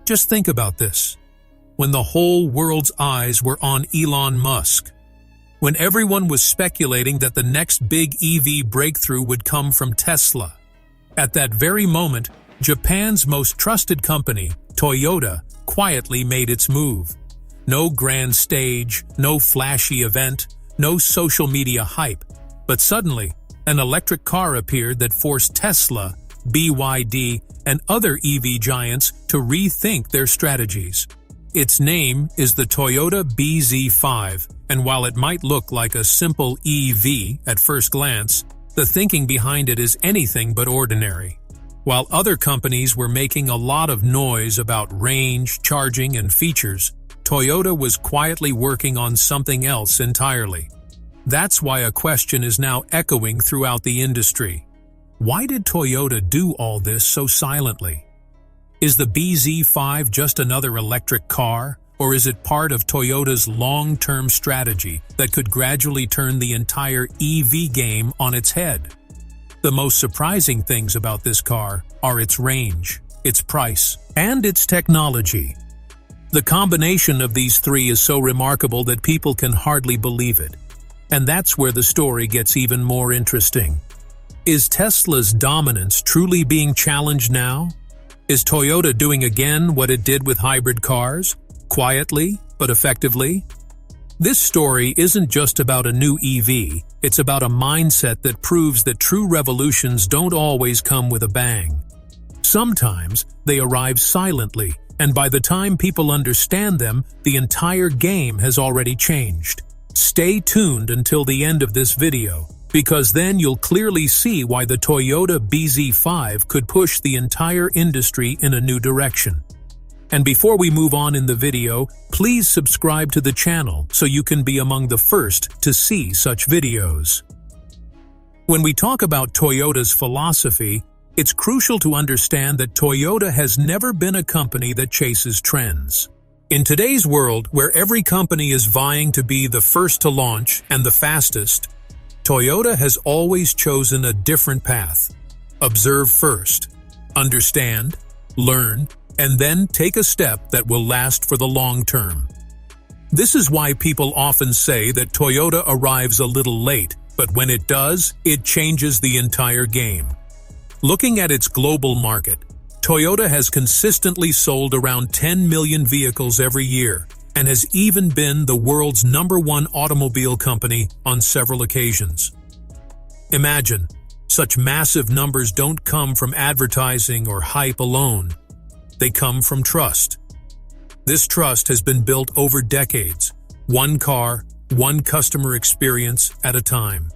Just think about this. When the whole world's eyes were on Elon Musk, when everyone was speculating that the next big EV breakthrough would come from Tesla, at that very moment, Japan's most trusted company, Toyota, quietly made its move. No grand stage, no flashy event, no social media hype, but suddenly, an electric car appeared that forced Tesla, BYD, and other EV giants to rethink their strategies. Its name is the Toyota BZ5, and while it might look like a simple EV at first glance, the thinking behind it is anything but ordinary. While other companies were making a lot of noise about range, charging, and features, Toyota was quietly working on something else entirely. That's why a question is now echoing throughout the industry. Why did Toyota do all this so silently? Is the BZ5 just another electric car, or is it part of Toyota's long-term strategy that could gradually turn the entire EV game on its head? The most surprising things about this car are its range, its price, and its technology. The combination of these three is so remarkable that people can hardly believe it. And that's where the story gets even more interesting. Is Tesla's dominance truly being challenged now? Is Toyota doing again what it did with hybrid cars? Quietly, but effectively? This story isn't just about a new EV, it's about a mindset that proves that true revolutions don't always come with a bang. Sometimes they arrive silently, and by the time people understand them, the entire game has already changed. Stay tuned until the end of this video, because then you'll clearly see why the Toyota BZ5 could push the entire industry in a new direction. And before we move on in the video, please subscribe to the channel so you can be among the first to see such videos. When we talk about Toyota's philosophy, it's crucial to understand that Toyota has never been a company that chases trends. In today's world, where every company is vying to be the first to launch and the fastest, Toyota has always chosen a different path. Observe first, understand, learn, and then take a step that will last for the long term. This is why people often say that Toyota arrives a little late, but when it does, it changes the entire game. Looking at its global market, Toyota has consistently sold around 10 million vehicles every year and has even been the world's #1 automobile company on several occasions. Imagine, such massive numbers don't come from advertising or hype alone. They come from trust. This trust has been built over decades, one car, one customer experience at a time.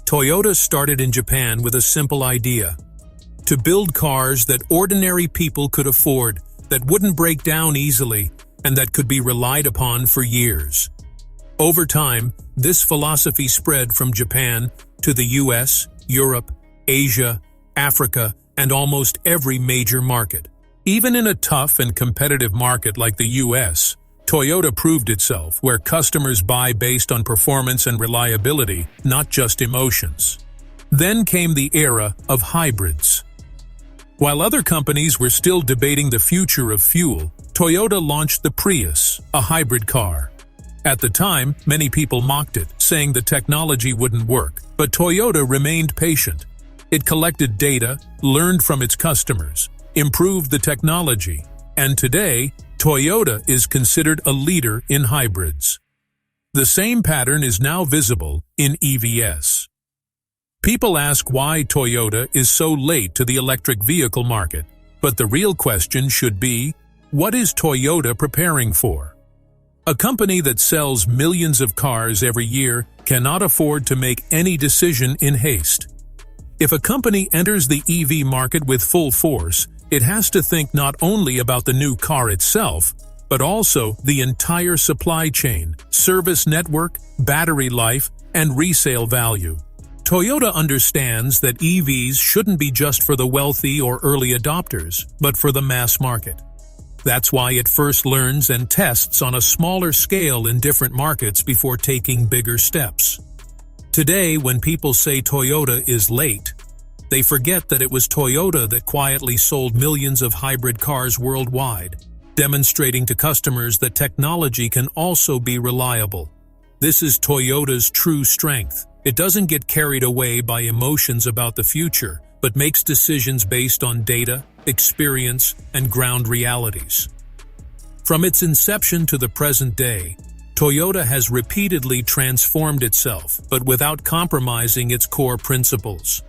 Toyota started in Japan with a simple idea: to build cars that ordinary people could afford, that wouldn't break down easily, and that could be relied upon for years. Over time, this philosophy spread from Japan to the US, Europe, Asia, Africa, and almost every major market. Even in a tough and competitive market like the US, Toyota proved itself, where customers buy based on performance and reliability, not just emotions. Then came the era of hybrids. While other companies were still debating the future of fuel, Toyota launched the Prius, a hybrid car. At the time, many people mocked it, saying the technology wouldn't work, but Toyota remained patient. It collected data, learned from its customers, improved the technology, and today, Toyota is considered a leader in hybrids. The same pattern is now visible in EVs. People ask why Toyota is so late to the electric vehicle market, but the real question should be, what is Toyota preparing for? A company that sells millions of cars every year cannot afford to make any decision in haste. If a company enters the EV market with full force, it has to think not only about the new car itself, but also the entire supply chain, service network, battery life, and resale value. Toyota understands that EVs shouldn't be just for the wealthy or early adopters, but for the mass market. That's why it first learns and tests on a smaller scale in different markets before taking bigger steps. Today, when people say Toyota is late, They forget that it was Toyota that quietly sold millions of hybrid cars worldwide, demonstrating to customers that technology can also be reliable. This is Toyota's true strength. It doesn't get carried away by emotions about the future, but makes decisions based on data, experience, and ground realities. From its inception to the present day, Toyota has repeatedly transformed itself, but without compromising its core principles.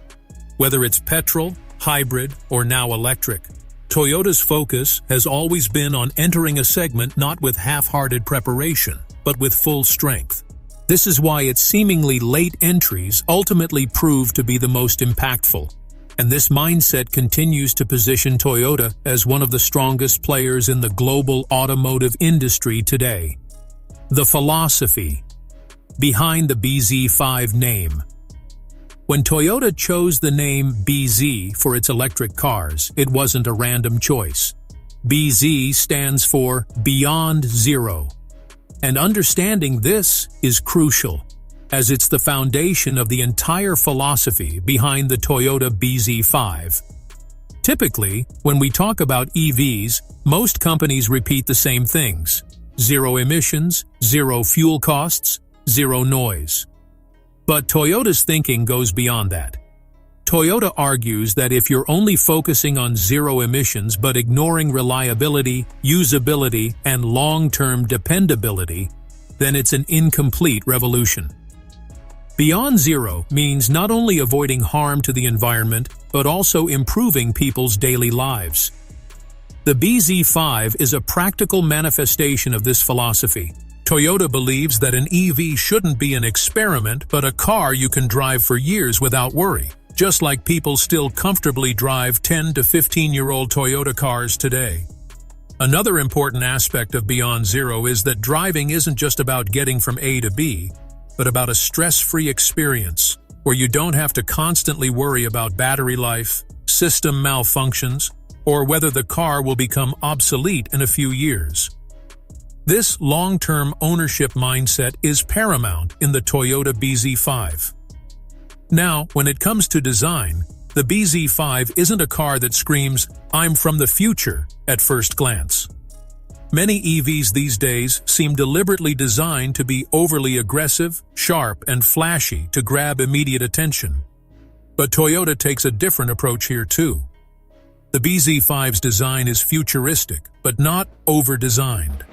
Whether it's petrol, hybrid, or now electric, Toyota's focus has always been on entering a segment not with half-hearted preparation, but with full strength. This is why its seemingly late entries ultimately prove to be the most impactful. And this mindset continues to position Toyota as one of the strongest players in the global automotive industry today. The philosophy behind the BZ5 name. When Toyota chose the name BZ for its electric cars, it wasn't a random choice. BZ stands for Beyond Zero. And understanding this is crucial, as it's the foundation of the entire philosophy behind the Toyota BZ5. Typically, when we talk about EVs, most companies repeat the same things: zero emissions, zero fuel costs, zero noise. But Toyota's thinking goes beyond that. Toyota argues that if you're only focusing on zero emissions but ignoring reliability, usability, and long-term dependability, then it's an incomplete revolution. Beyond Zero means not only avoiding harm to the environment, but also improving people's daily lives. The BZ5 is a practical manifestation of this philosophy. Toyota believes that an EV shouldn't be an experiment, but a car you can drive for years without worry, just like people still comfortably drive 10 to 15-year-old Toyota cars today. Another important aspect of Beyond Zero is that driving isn't just about getting from A to B, but about a stress-free experience where you don't have to constantly worry about battery life, system malfunctions, or whether the car will become obsolete in a few years. This long-term ownership mindset is paramount in the Toyota BZ5. Now, when it comes to design, the BZ5 isn't a car that screams, "I'm from the future," at first glance. Many EVs these days seem deliberately designed to be overly aggressive, sharp, and flashy to grab immediate attention. But Toyota takes a different approach here too. The BZ5's design is futuristic, but not over-designed.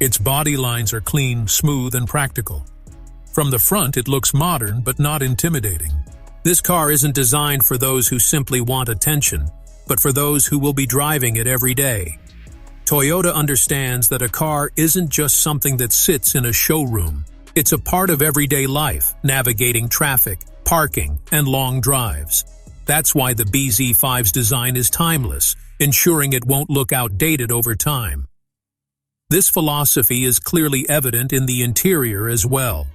Its body lines are clean, smooth, and practical. From the front, it looks modern, but not intimidating. This car isn't designed for those who simply want attention, but for those who will be driving it every day. Toyota understands that a car isn't just something that sits in a showroom. It's a part of everyday life, navigating traffic, parking, and long drives. That's why the BZ5's design is timeless, ensuring it won't look outdated over time. This philosophy is clearly evident in the interior as well.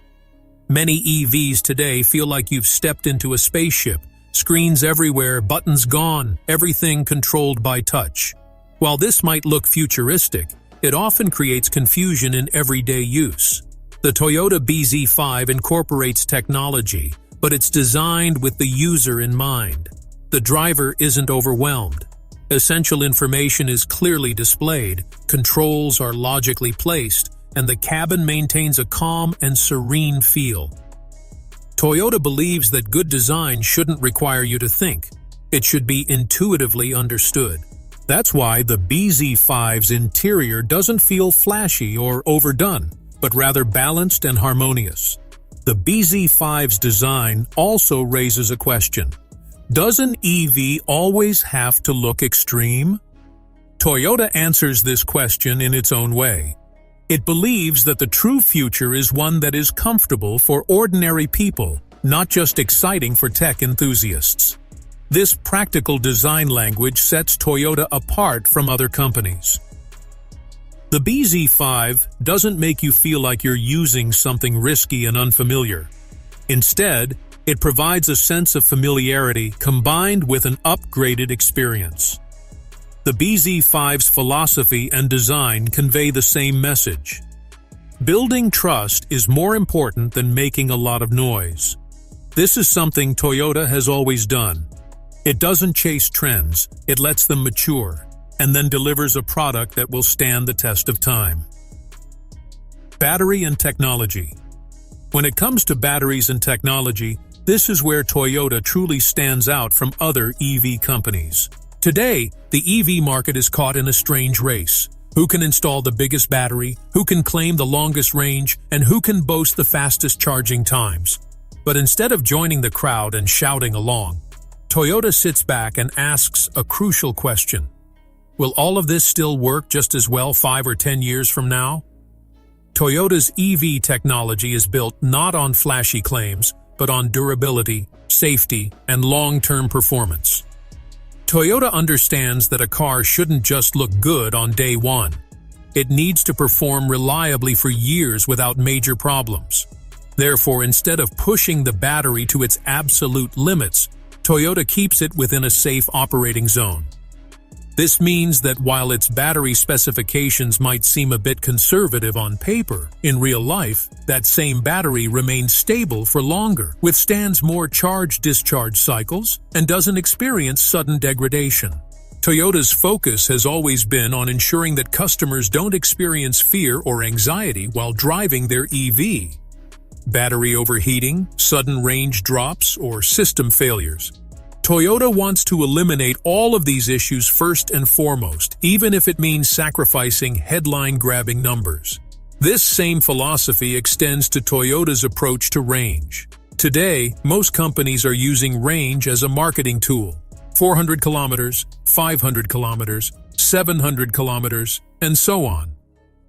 Many EVs today feel like you've stepped into a spaceship. Screens everywhere, buttons gone, everything controlled by touch. While this might look futuristic, it often creates confusion in everyday use. The Toyota BZ5 incorporates technology, but it's designed with the user in mind. The driver isn't overwhelmed. Essential information is clearly displayed, controls are logically placed, and the cabin maintains a calm and serene feel. Toyota believes that good design shouldn't require you to think. It should be intuitively understood. That's why the BZ5's interior doesn't feel flashy or overdone, but rather balanced and harmonious. The BZ5's design also raises a question. Does an EV always have to look extreme? Toyota answers this question in its own way. It believes that the true future is one that is comfortable for ordinary people, not just exciting for tech enthusiasts. This practical design language sets Toyota apart from other companies. The BZ5 doesn't make you feel like you're using something risky and unfamiliar. Instead, it provides a sense of familiarity combined with an upgraded experience. The BZ5's philosophy and design convey the same message. Building trust is more important than making a lot of noise. This is something Toyota has always done. It doesn't chase trends, it lets them mature, and then delivers a product that will stand the test of time. Battery and technology. When it comes to batteries and technology, this is where Toyota truly stands out from other EV companies. Today, the EV market is caught in a strange race. Who can install the biggest battery, who can claim the longest range, and who can boast the fastest charging times? But instead of joining the crowd and shouting along, Toyota sits back and asks a crucial question. Will all of this still work just as well 5 or 10 years from now? Toyota's EV technology is built not on flashy claims, but on durability, safety, and long-term performance. Toyota understands that a car shouldn't just look good on day one. It needs to perform reliably for years without major problems. Therefore, instead of pushing the battery to its absolute limits, Toyota keeps it within a safe operating zone. This means that while its battery specifications might seem a bit conservative on paper, in real life, that same battery remains stable for longer, withstands more charge-discharge cycles, and doesn't experience sudden degradation. Toyota's focus has always been on ensuring that customers don't experience fear or anxiety while driving their EV. Battery overheating, sudden range drops, or system failures. Toyota wants to eliminate all of these issues first and foremost, even if it means sacrificing headline-grabbing numbers. This same philosophy extends to Toyota's approach to range. Today, most companies are using range as a marketing tool. 400 kilometers, 500 kilometers, 700 kilometers, and so on.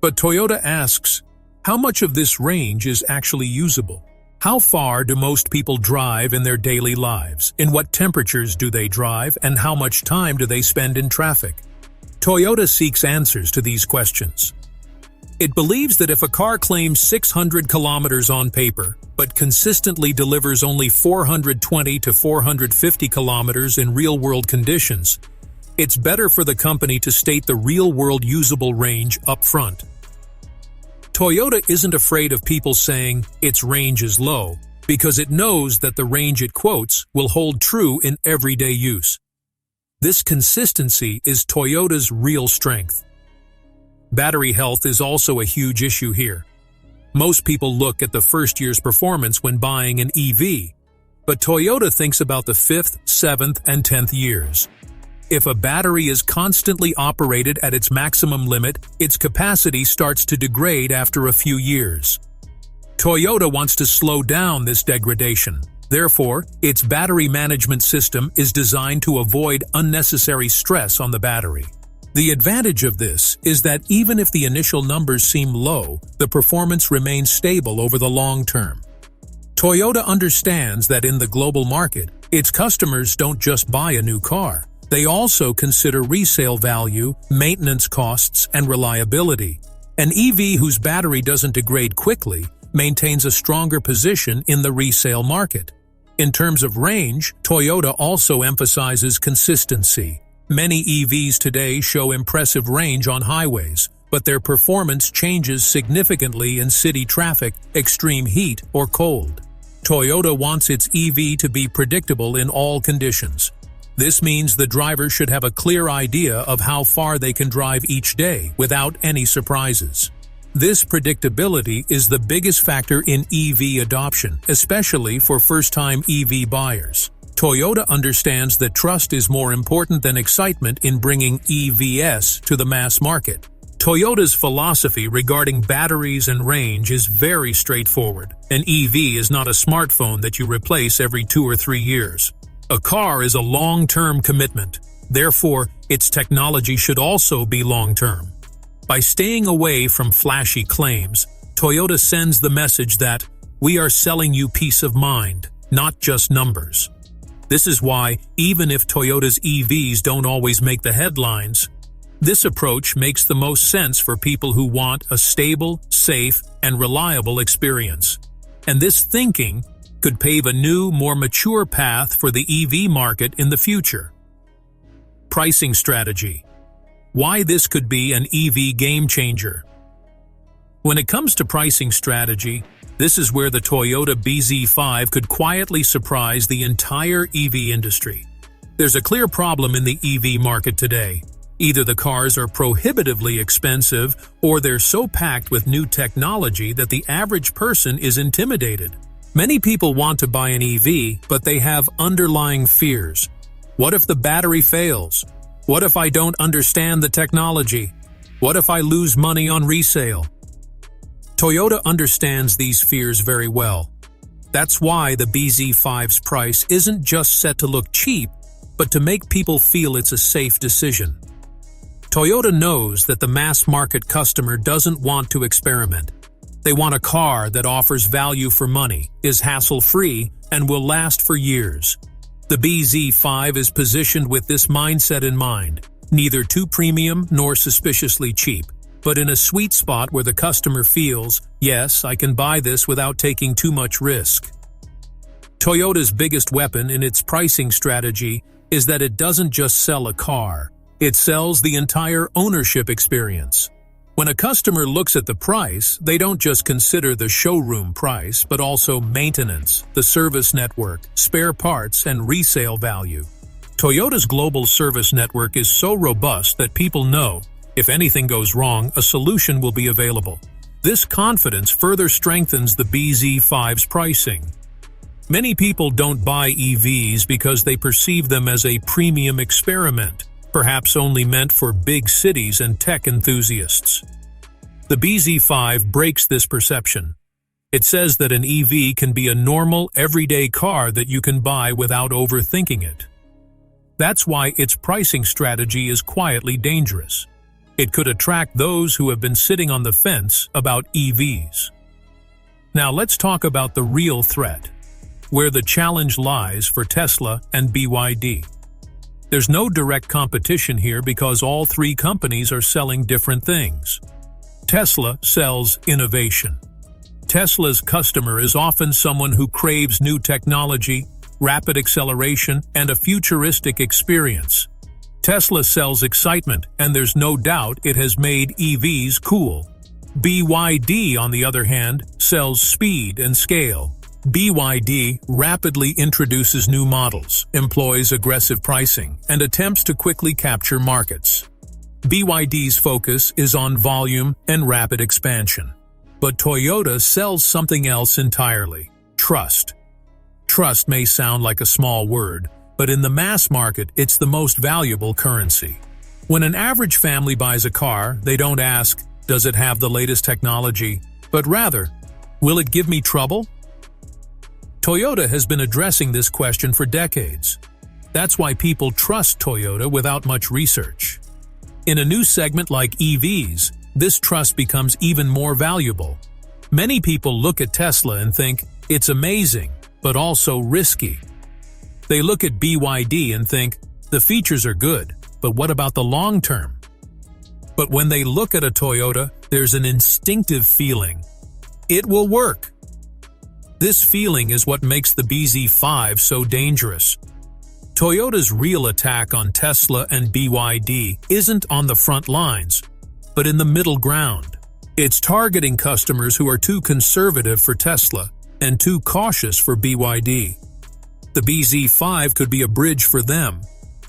But Toyota asks, how much of this range is actually usable? How far do most people drive in their daily lives? In what temperatures do they drive, and how much time do they spend in traffic? Toyota seeks answers to these questions. It believes that if a car claims 600 kilometers on paper, but consistently delivers only 420 to 450 kilometers in real-world conditions, it's better for the company to state the real-world usable range up front. Toyota isn't afraid of people saying its range is low, because it knows that the range it quotes will hold true in everyday use. This consistency is Toyota's real strength. Battery health is also a huge issue here. Most people look at the first year's performance when buying an EV, but Toyota thinks about the 5th, 7th, and 10th years. If a battery is constantly operated at its maximum limit, its capacity starts to degrade after a few years. Toyota wants to slow down this degradation. Therefore, its battery management system is designed to avoid unnecessary stress on the battery. The advantage of this is that even if the initial numbers seem low, the performance remains stable over the long term. Toyota understands that in the global market, its customers don't just buy a new car. They also consider resale value, maintenance costs, and reliability. An EV whose battery doesn't degrade quickly maintains a stronger position in the resale market. In terms of range, Toyota also emphasizes consistency. Many EVs today show impressive range on highways, but their performance changes significantly in city traffic, extreme heat, or cold. Toyota wants its EV to be predictable in all conditions. This means the driver should have a clear idea of how far they can drive each day without any surprises. This predictability is the biggest factor in EV adoption, especially for first-time EV buyers. Toyota understands that trust is more important than excitement in bringing EVs to the mass market. Toyota's philosophy regarding batteries and range is very straightforward. An EV is not a smartphone that you replace every 2 or 3 years. A car is a long-term commitment. Therefore, its technology should also be long-term. By staying away from flashy claims, Toyota sends the message that we are selling you peace of mind, not just numbers. This is why, even if Toyota's EVs don't always make the headlines, this approach makes the most sense for people who want a stable, safe, and reliable experience. And this thinking could pave a new, more mature path for the EV market in the future. Pricing strategy. Why this could be an EV game changer. When it comes to pricing strategy, this is where the Toyota BZ5 could quietly surprise the entire EV industry. There's a clear problem in the EV market today. Either the cars are prohibitively expensive, or they're so packed with new technology that the average person is intimidated. Many people want to buy an EV, but they have underlying fears. What if the battery fails? What if I don't understand the technology? What if I lose money on resale? Toyota understands these fears very well. That's why the BZ5's price isn't just set to look cheap, but to make people feel it's a safe decision. Toyota knows that the mass-market customer doesn't want to experiment. They want a car that offers value for money, is hassle-free, and will last for years. The BZ5 is positioned with this mindset in mind, neither too premium nor suspiciously cheap, but in a sweet spot where the customer feels, yes, I can buy this without taking too much risk. Toyota's biggest weapon in its pricing strategy is that it doesn't just sell a car. It sells the entire ownership experience. When a customer looks at the price, they don't just consider the showroom price, but also maintenance, the service network, spare parts, and resale value. Toyota's global service network is so robust that people know, if anything goes wrong, a solution will be available. This confidence further strengthens the BZ5's pricing. Many people don't buy EVs because they perceive them as a premium experiment, perhaps only meant for big cities and tech enthusiasts. The BZ5 breaks this perception. It says that an EV can be a normal, everyday car that you can buy without overthinking it. That's why its pricing strategy is quietly dangerous. It could attract those who have been sitting on the fence about EVs. Now let's talk about the real threat, where the challenge lies for Tesla and BYD. There's no direct competition here because all three companies are selling different things. Tesla sells innovation. Tesla's customer is often someone who craves new technology, rapid acceleration, and a futuristic experience. Tesla sells excitement, and there's no doubt it has made EVs cool. BYD, on the other hand, sells speed and scale. BYD rapidly introduces new models, employs aggressive pricing, and attempts to quickly capture markets. BYD's focus is on volume and rapid expansion. But Toyota sells something else entirely: trust. Trust may sound like a small word, but in the mass market, it's the most valuable currency. When an average family buys a car, they don't ask, does it have the latest technology, but rather, will it give me trouble? Toyota has been addressing this question for decades. That's why people trust Toyota without much research. In a new segment like EVs, this trust becomes even more valuable. Many people look at Tesla and think, it's amazing, but also risky. They look at BYD and think, the features are good, but what about the long term? But when they look at a Toyota, there's an instinctive feeling. It will work. This feeling is what makes the BZ5 so dangerous. Toyota's real attack on Tesla and BYD isn't on the front lines, but in the middle ground. It's targeting customers who are too conservative for Tesla and too cautious for BYD. The BZ5 could be a bridge for them,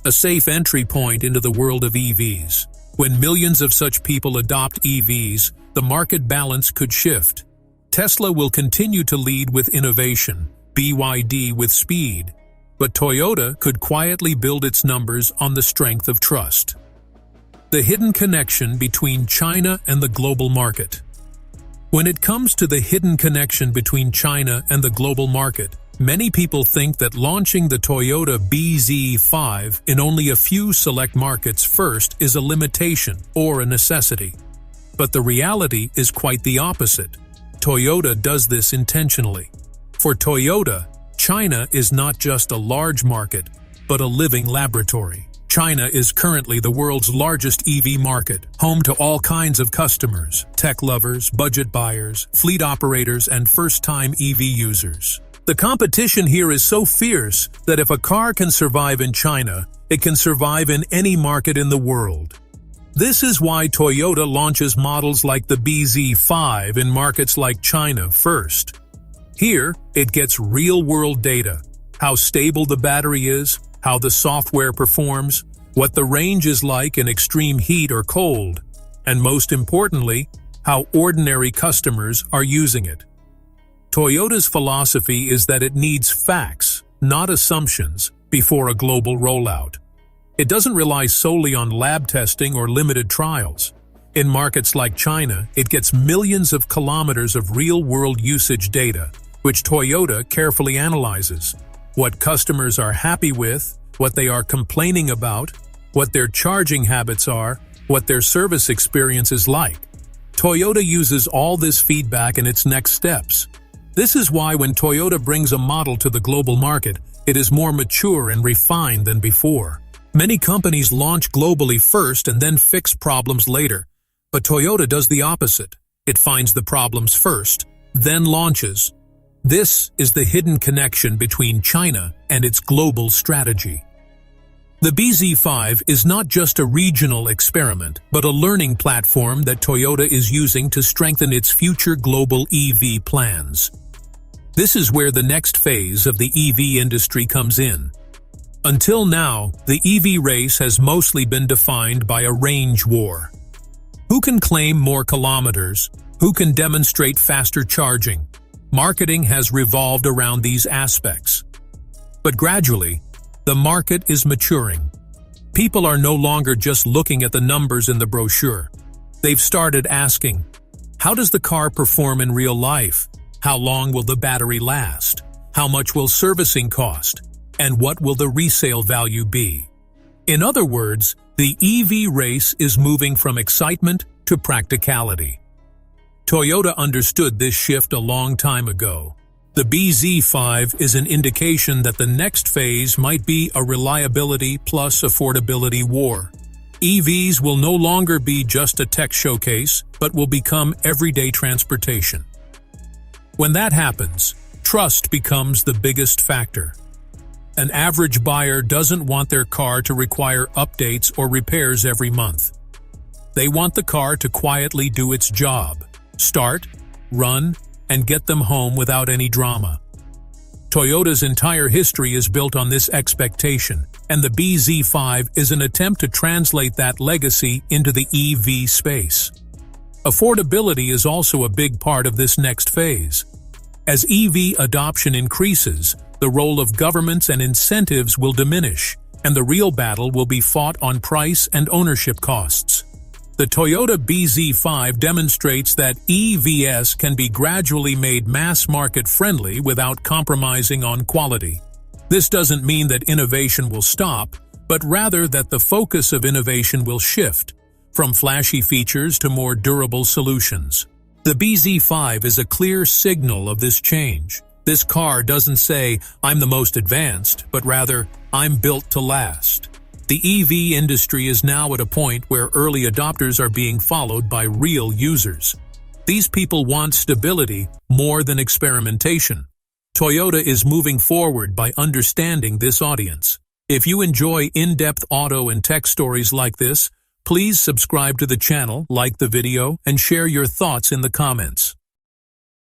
a safe entry point into the world of EVs. When millions of such people adopt EVs, the market balance could shift. Tesla will continue to lead with innovation, BYD with speed, but Toyota could quietly build its numbers on the strength of trust. The hidden connection between China and the global market. When it comes to the hidden connection between China and the global market, many people think that launching the Toyota BZ5 in only a few select markets first is a limitation or a necessity. But the reality is quite the opposite. Toyota does this intentionally. For Toyota, China is not just a large market, but a living laboratory. China is currently the world's largest EV market, home to all kinds of customers, tech lovers, budget buyers, fleet operators, and first-time EV users. The competition here is so fierce that if a car can survive in China, it can survive in any market in the world. This is why Toyota launches models like the BZ5 in markets like China first. Here, it gets real-world data: how stable the battery is, how the software performs, what the range is like in extreme heat or cold, and most importantly, how ordinary customers are using it. Toyota's philosophy is that it needs facts, not assumptions, before a global rollout. It doesn't rely solely on lab testing or limited trials. In markets like China, it gets millions of kilometers of real-world usage data, which Toyota carefully analyzes. What customers are happy with, what they are complaining about, what their charging habits are, what their service experience is like. Toyota uses all this feedback in its next steps. This is why when Toyota brings a model to the global market, it is more mature and refined than before. Many companies launch globally first and then fix problems later. But Toyota does the opposite. It finds the problems first, then launches. This is the hidden connection between China and its global strategy. The BZ5 is not just a regional experiment, but a learning platform that Toyota is using to strengthen its future global EV plans. This is where the next phase of the EV industry comes in. Until now, the EV race has mostly been defined by a range war. Who can claim more kilometers? Who can demonstrate faster charging? Marketing has revolved around these aspects. But gradually, the market is maturing. People are no longer just looking at the numbers in the brochure. They've started asking, how does the car perform in real life? How long will the battery last? How much will servicing cost? And what will the resale value be? In other words, the EV race is moving from excitement to practicality. Toyota understood this shift a long time ago. The BZ5 is an indication that the next phase might be a reliability plus affordability war. EVs will no longer be just a tech showcase, but will become everyday transportation. When that happens, trust becomes the biggest factor. An average buyer doesn't want their car to require updates or repairs every month. They want the car to quietly do its job, start, run, and get them home without any drama. Toyota's entire history is built on this expectation, and the BZ5 is an attempt to translate that legacy into the EV space. Affordability is also a big part of this next phase. As EV adoption increases, the role of governments and incentives will diminish, and the real battle will be fought on price and ownership costs. The Toyota BZ5 demonstrates that EVs can be gradually made mass-market friendly without compromising on quality. This doesn't mean that innovation will stop, but rather that the focus of innovation will shift, from flashy features to more durable solutions. The BZ5 is a clear signal of this change. This car doesn't say, "I'm the most advanced," but rather, "I'm built to last." The EV industry is now at a point where early adopters are being followed by real users. These people want stability more than experimentation. Toyota is moving forward by understanding this audience. If you enjoy in-depth auto and tech stories like this, please subscribe to the channel, like the video, and share your thoughts in the comments.